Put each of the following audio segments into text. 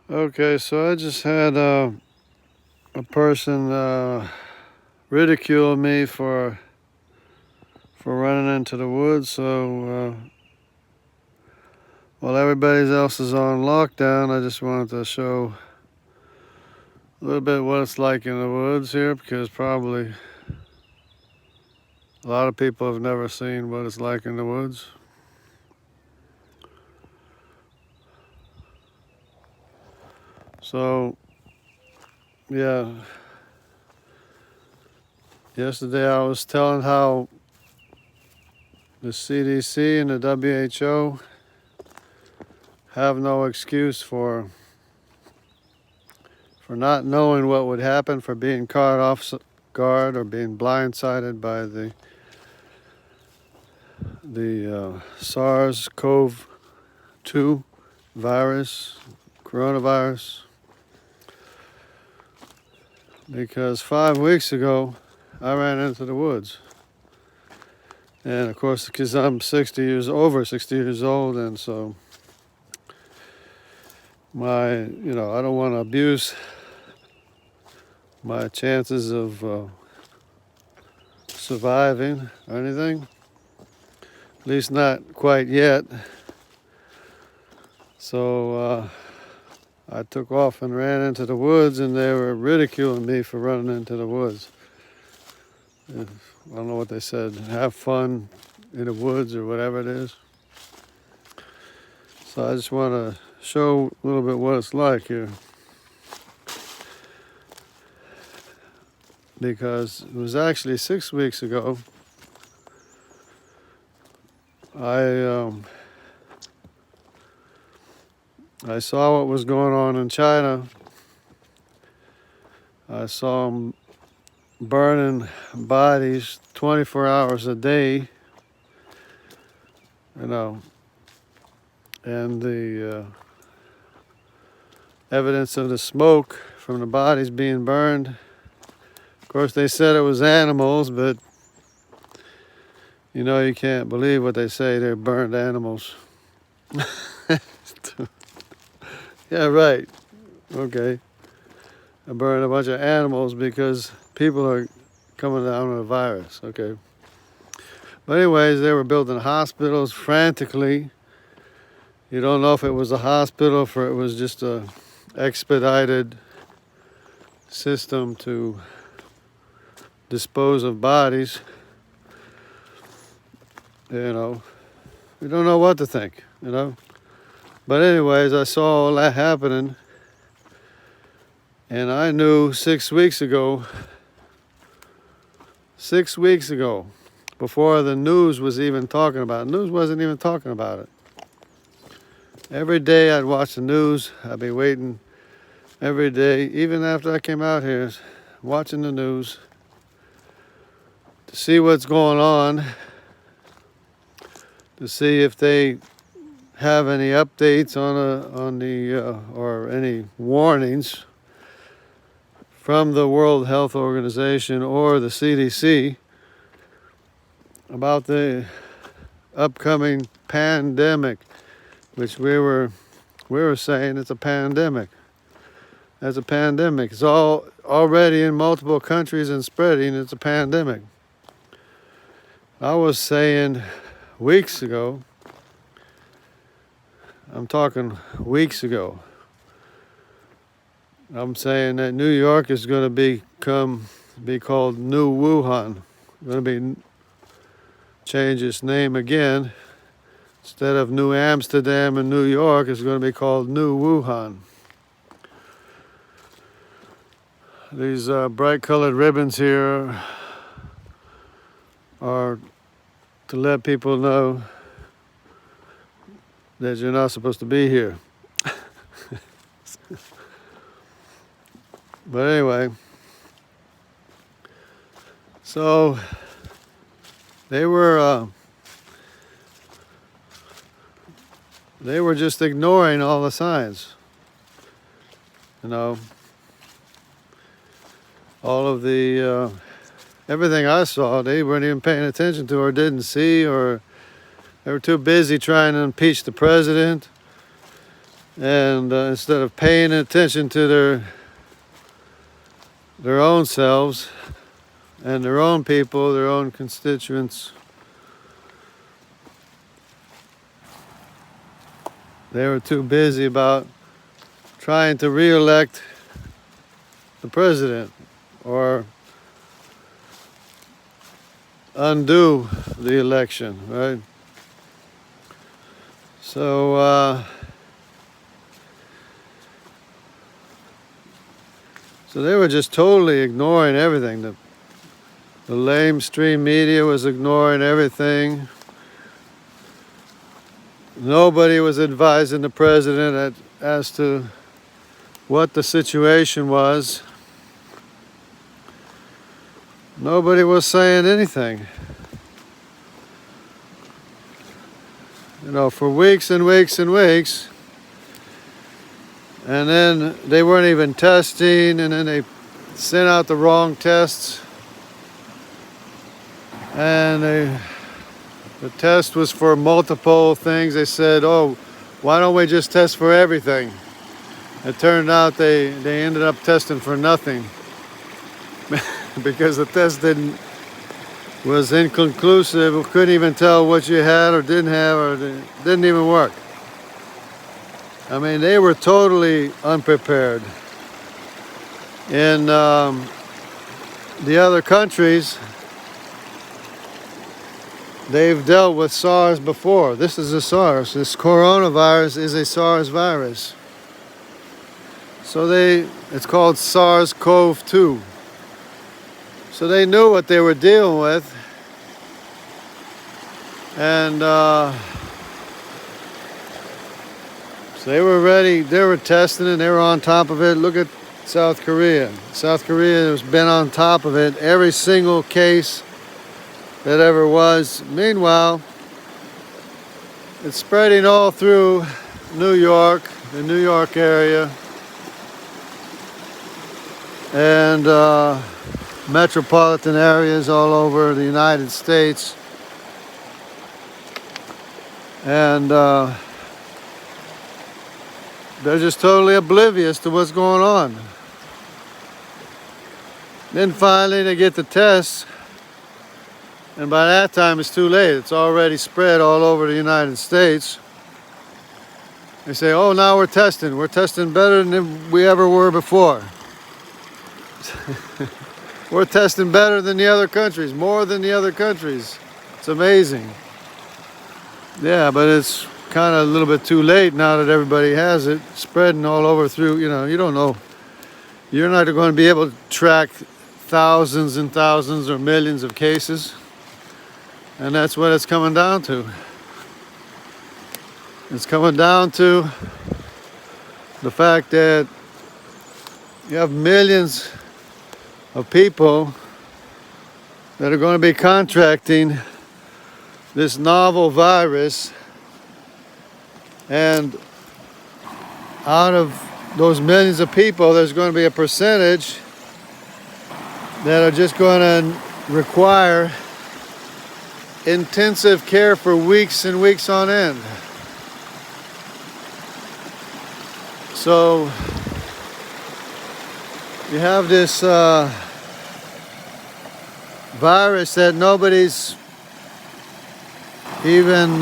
Okay, so I just had a person ridicule me for running into the woods. So while everybody else is on lockdown, I just wanted to show a little bit what it's like in the woods here, because probably a lot of people have never seen what it's like in the woods. So yeah, yesterday I was telling how the CDC and the WHO have no excuse for not knowing what would happen, for being caught off guard or being blindsided by the SARS-CoV-2 virus, coronavirus. Because 5 weeks ago, I ran into the woods. And of course, because I'm over 60 years old, and so I don't want to abuse my chances of surviving or anything. At least not quite yet. So I took off and ran into the woods, and they were ridiculing me for running into the woods. I don't know what they said. Have fun in the woods or whatever it is. So I just want to show a little bit what it's like here. Because it was actually 6 weeks ago. I saw what was going on in China. I saw them burning bodies 24 hours a day, and the evidence of the smoke from the bodies being burned. Of course, they said it was animals, but you can't believe what they say. They're burned animals. Yeah, right. Okay. I burned a bunch of animals because people are coming down with a virus. Okay. But anyways, they were building hospitals frantically. You don't know if it was a hospital or it was just a expedited system to dispose of bodies. We don't know what to think, But anyways, I saw all that happening. And I knew 6 weeks ago, before the news was even talking about it. The news wasn't even talking about it. Every day I'd watch the news. I'd be waiting every day, even after I came out here, watching the news to see what's going on, to see if they have any updates or any warnings from the World Health Organization or the CDC about the upcoming pandemic, which we were saying it's a pandemic. It's a pandemic. It's already in multiple countries and spreading. It's a pandemic. I was saying weeks ago, I'm talking weeks ago, I'm saying that New York is going to be called New Wuhan. Going to be change its name again. Instead of New Amsterdam and New York, it's going to be called New Wuhan. These bright colored ribbons here are to let people know that you're not supposed to be here. But anyway, so they were just ignoring all the signs. All of the everything I saw, they weren't even paying attention to or didn't see, or they were too busy trying to impeach the president And instead of paying attention to their own selves and their own people, their own constituents, they were too busy about trying to re-elect the president or undo the election, right? So they were just totally ignoring everything. The lamestream media was ignoring everything. Nobody was advising the president as to what the situation was. Nobody was saying anything. You know, for weeks and weeks and weeks. And then they weren't even testing, and then they sent out the wrong tests. And the test was for multiple things. They said, oh, why don't we just test for everything? It turned out they ended up testing for nothing because the test was inconclusive. We couldn't even tell what you had or didn't have, or it didn't even work. I mean, they were totally unprepared. In the other countries, they've dealt with SARS before. This is a SARS. This coronavirus is a SARS virus. So it's called SARS-CoV-2. So they knew what they were dealing with. And so they were ready, they were testing it, they were on top of it. Look at South Korea. South Korea has been on top of it, every single case that ever was. Meanwhile, it's spreading all through New York, the New York area, and metropolitan areas all over the United States. And they're just totally oblivious to what's going on. Then finally they get the test, and by that time it's too late. It's already spread all over the United States. They say, oh, now we're testing. We're testing better than we ever were before. We're testing better than the other countries, more than the other countries. It's amazing. Yeah, but it's kind of a little bit too late now that everybody has it, spreading all over through, you know, you don't know. You're not going to be able to track thousands and thousands or millions of cases. And that's what it's coming down to. It's coming down to the fact that you have millions of people that are going to be contracting this novel virus, and out of those millions of people, there's going to be a percentage that are just going to require intensive care for weeks and weeks on end. So you have this virus that nobody's even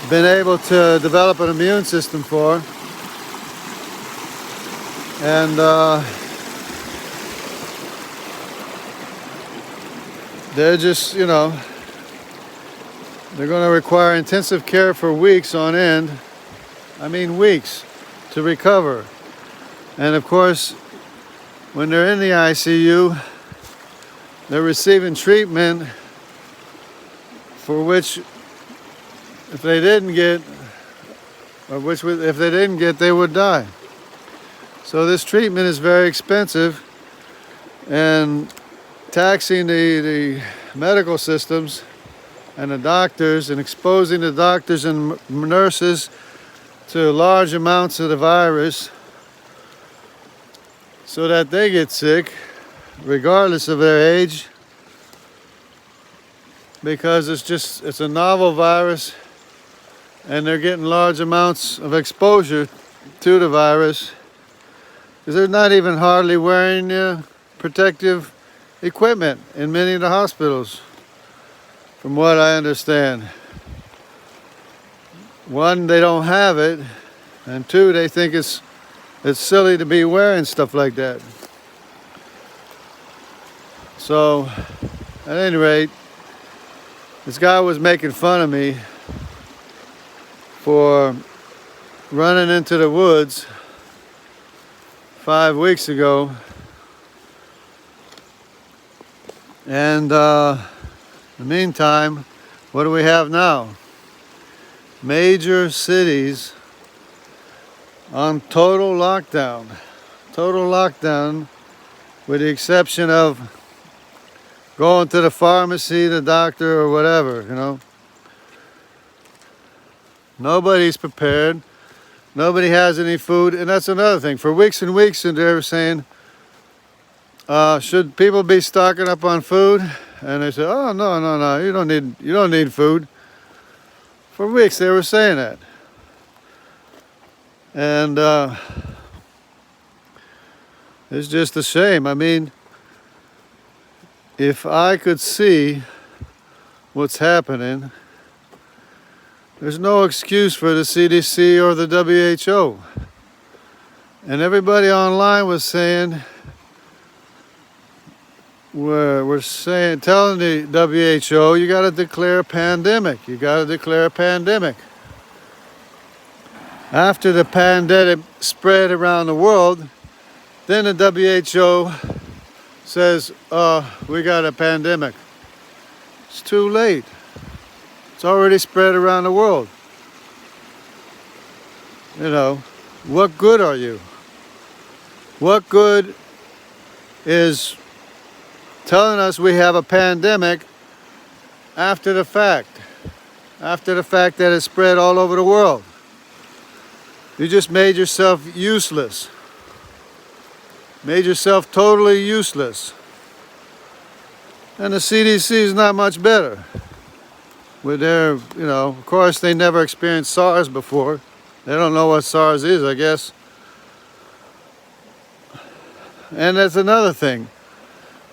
been able to develop an immune system for. And they're just, you know, they're going to require intensive care for weeks on end. I mean weeks to recover. And of course, when they're in the ICU, they're receiving treatment for which if they didn't get, they would die. So this treatment is very expensive, and taxing the medical systems and the doctors, and exposing the doctors and nurses to large amounts of the virus so that they get sick regardless of their age, because it's a novel virus and they're getting large amounts of exposure to the virus because they're not even hardly wearing protective equipment in many of the hospitals, from what I understand. One, they don't have it, and two, they think it's silly to be wearing stuff like that. So, at any rate, this guy was making fun of me for running into the woods 5 weeks ago, and in the meantime, what do we have now? Major cities on total lockdown, with the exception of going to the pharmacy, the doctor, or whatever, you know. Nobody's prepared. Nobody has any food, and that's another thing. For weeks and weeks, and they were saying, should people be stocking up on food? And they said, oh, no, you don't need food. For weeks they were saying that. And it's just a shame. I mean, if I could see what's happening, there's no excuse for the CDC or the WHO. And everybody online was saying, telling the WHO, you got to declare a pandemic. You got to declare a pandemic. After the pandemic spread around the world, then the WHO says, we got a pandemic. It's too late. It's already spread around the world. You know, what good are you? What good is telling us we have a pandemic after the fact? After the fact that it spread all over the world. You just made yourself useless. Made yourself totally useless. And the CDC is not much better. With their, you know, of course they never experienced SARS before. They don't know what SARS is, I guess. And that's another thing.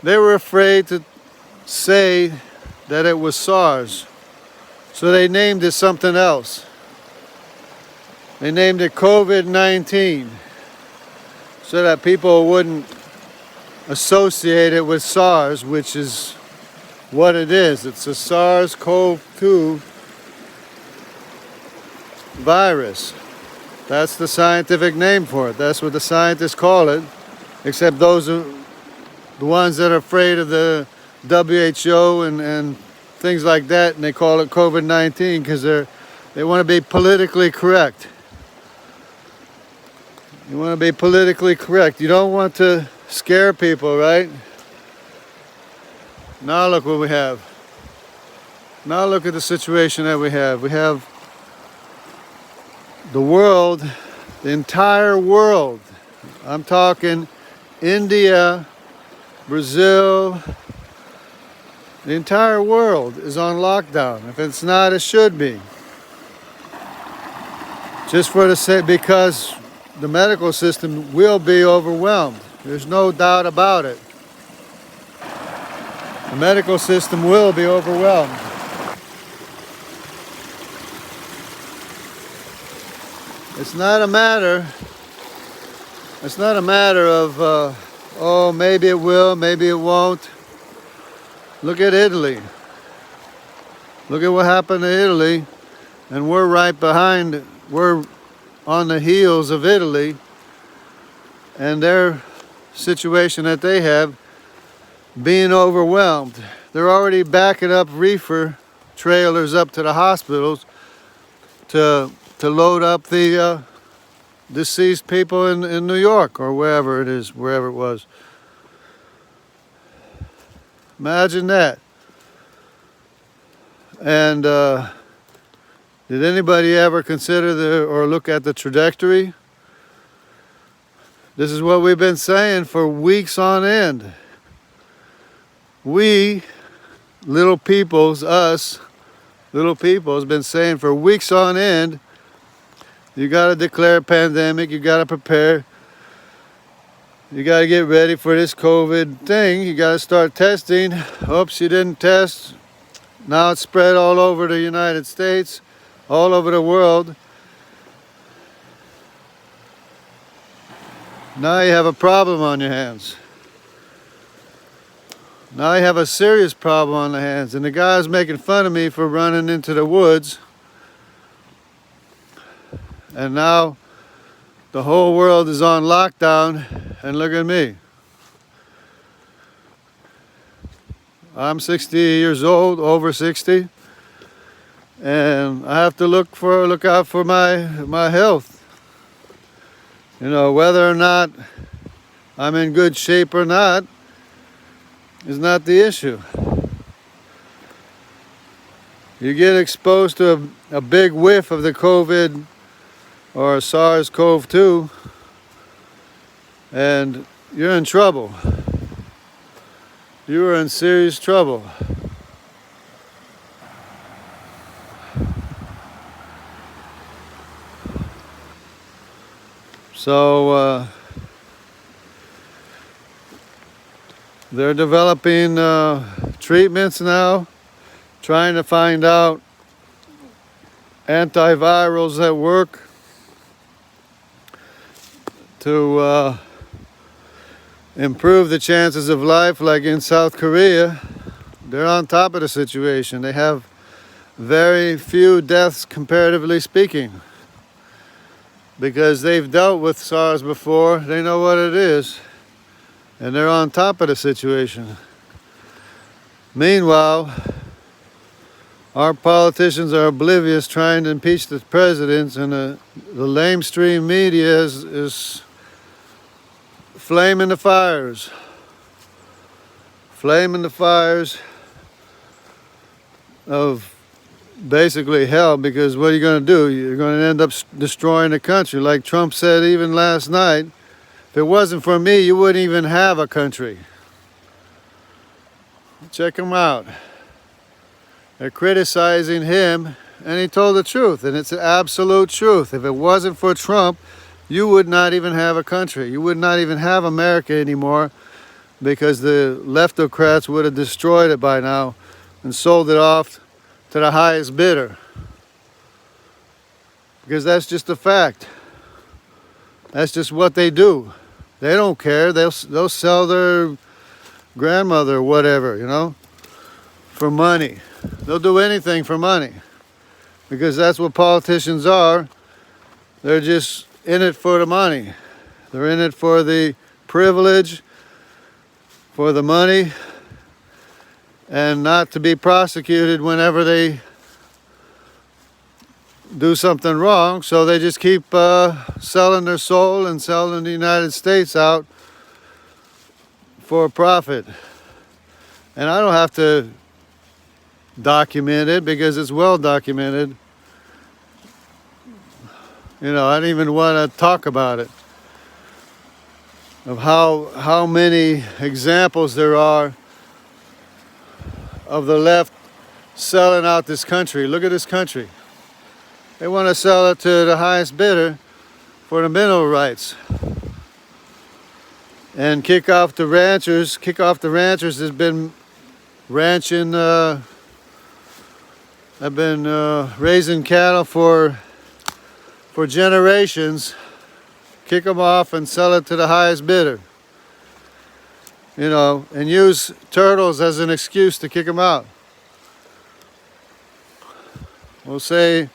They were afraid to say that it was SARS. So they named it something else. They named it COVID-19 so that people wouldn't associate it with SARS, which is what it is. It's a SARS-CoV-2 virus. That's the scientific name for it. That's what the scientists call it, except those are the ones that are afraid of the WHO and things like that, and they call it COVID-19 because they want to be politically correct. You want to be politically correct. You don't want to scare people, right? Now look what we have. Now look at the situation that we have. We have the world, the entire world. I'm talking India, Brazil. The entire world is on lockdown. If it's not, it should be. Just for the sake, because the medical system will be overwhelmed. There's no doubt about it. The medical system will be overwhelmed. It's not a matter of, oh, maybe it will, maybe it won't. Look at Italy. Look at what happened to Italy. And we're right behind, we're on the heels of Italy and their situation that they have being overwhelmed. They're already backing up reefer trailers up to the hospitals to load up the deceased people in New York or wherever it is, wherever it was. Imagine that. And did anybody ever consider or look at the trajectory? This is what we've been saying for weeks on end. We, little peoples, us, little people has been saying for weeks on end, you got to declare a pandemic, you got to prepare, you got to get ready for this COVID thing, you got to start testing. Oops, you didn't test. Now it's spread all over the United States, all over the world. Now you have a problem on your hands. Now you have a serious problem on the hands. And the guy's making fun of me for running into the woods. And now the whole world is on lockdown, and look at me. I'm 60 years old, over 60, and I have to look out for my health. You know, whether or not I'm in good shape or not is not the issue. You get exposed to a big whiff of the COVID or SARS-CoV-2, and you're in trouble. You are in serious trouble. So they're developing treatments now, trying to find out antivirals that work to improve the chances of life. Like in South Korea, they're on top of the situation. They have very few deaths, comparatively speaking, because they've dealt with SARS before. They know what it is, and they're on top of the situation. Meanwhile, our politicians are oblivious, trying to impeach the presidents, and the lamestream media is flaming the fires. Flaming the fires of basically hell, because what are you going to do? You're going to end up destroying the country. Like Trump said even last night, if it wasn't for me, you wouldn't even have a country. Check him out. They're criticizing him, and he told the truth, and it's the absolute truth. If it wasn't for Trump, you would not even have a country. You would not even have America anymore, because the leftocrats would have destroyed it by now and sold it off to the highest bidder. Because that's just a fact. That's just what they do. They don't care. They'll sell their grandmother or whatever, you know, for money. They'll do anything for money, because that's what politicians are. They're just in it for the money. They're in it for the privilege, for the money, and not to be prosecuted whenever they do something wrong. So they just keep selling their soul and selling the United States out for a profit. And I don't have to document it, because it's well documented. You know, I don't even want to talk about it, of how many examples there are of the left selling out this country. Look at this country. They want to sell it to the highest bidder for the mineral rights, and kick off the ranchers. Has been ranching, have been raising cattle for generations. Kick them off and sell it to the highest bidder. You know, and use turtles as an excuse to kick them out. We'll say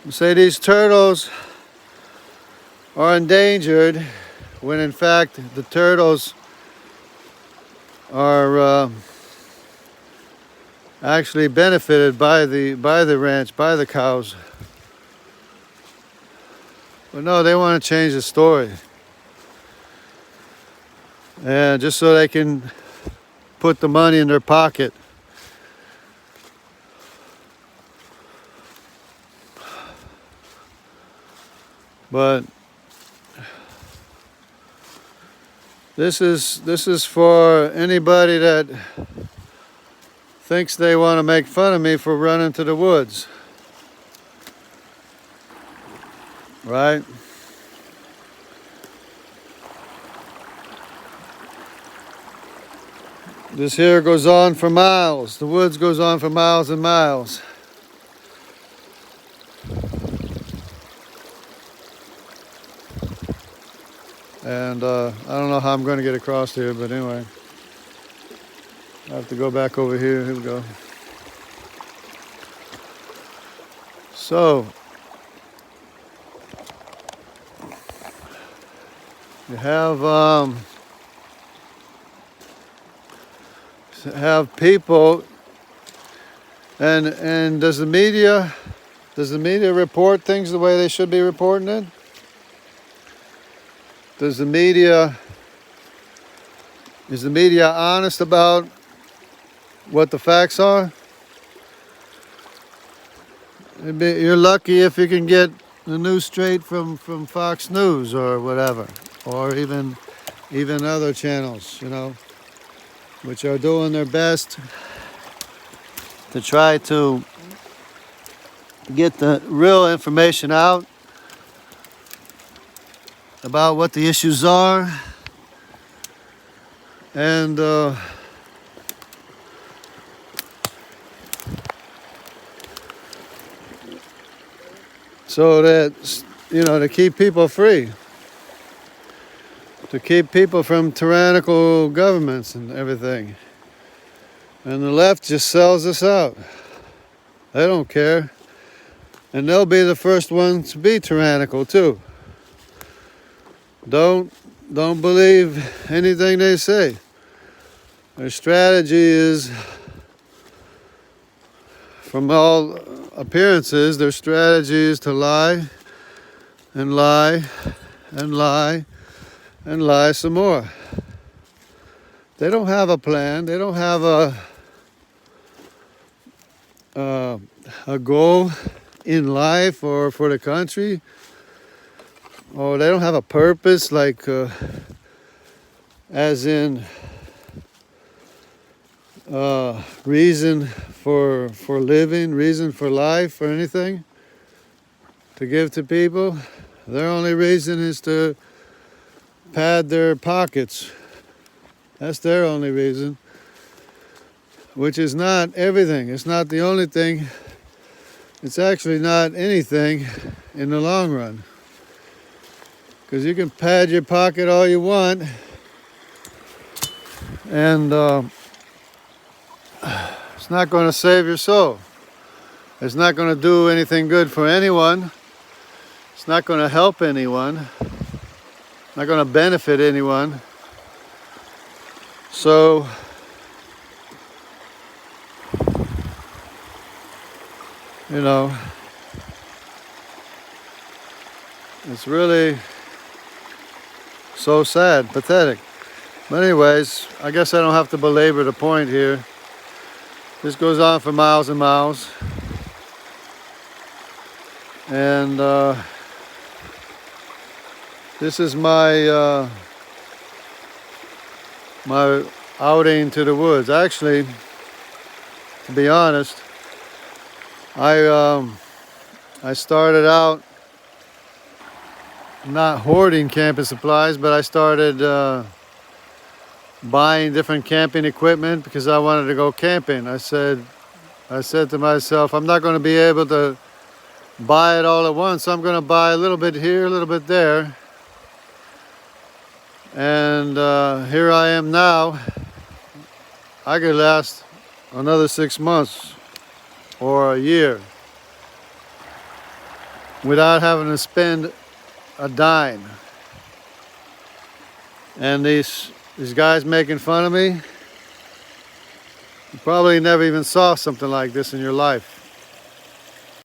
these turtles are endangered, when in fact the turtles are actually benefited by the ranch, by the cows. But no, they want to change the story, and just so they can put the money in their pocket. But this is for anybody that thinks they want to make fun of me for running to the woods. Right? This here goes on for miles. The woods goes on for miles and miles. And I don't know how I'm going to get across here, but anyway. I have to go back over here. Here we go. So, you have people, and does the media report things the way they should be reporting it? Is the media honest about what the facts are? You're lucky if you can get the news straight from Fox News or whatever, or even other channels, which are doing their best to try to get the real information out about what the issues are, and so that, to keep people free, to keep people from tyrannical governments and everything. And the left just sells us out. They don't care. And they'll be the first ones to be tyrannical too. Don't believe anything they say. Their strategy is, from all appearances, their strategy is to lie and lie and lie and lie some more. They don't have a plan. They don't have a goal in life or for the country. Or they don't have a purpose, like as in reason for living, reason for life, or anything to give to people. Their only reason is to pad their pockets. That's their only reason, which is not everything. It's not the only thing. It's actually not anything in the long run. Because you can pad your pocket all you want, and it's not going to save your soul. It's not going to do anything good for anyone. It's not going to help anyone. Not going to benefit anyone. So, it's really so sad, pathetic. But anyways, I guess I don't have to belabor the point here. This goes on for miles and miles. And this is my my outing to the woods. Actually, to be honest, I started out not hoarding camping supplies, but I started buying different camping equipment because I wanted to go camping. I said to myself, I'm not going to be able to buy it all at once. I'm going to buy a little bit here, a little bit there. And here I am now. I could last another 6 months or a year without having to spend a dime. And these guys making fun of me, you probably never even saw something like this in your life.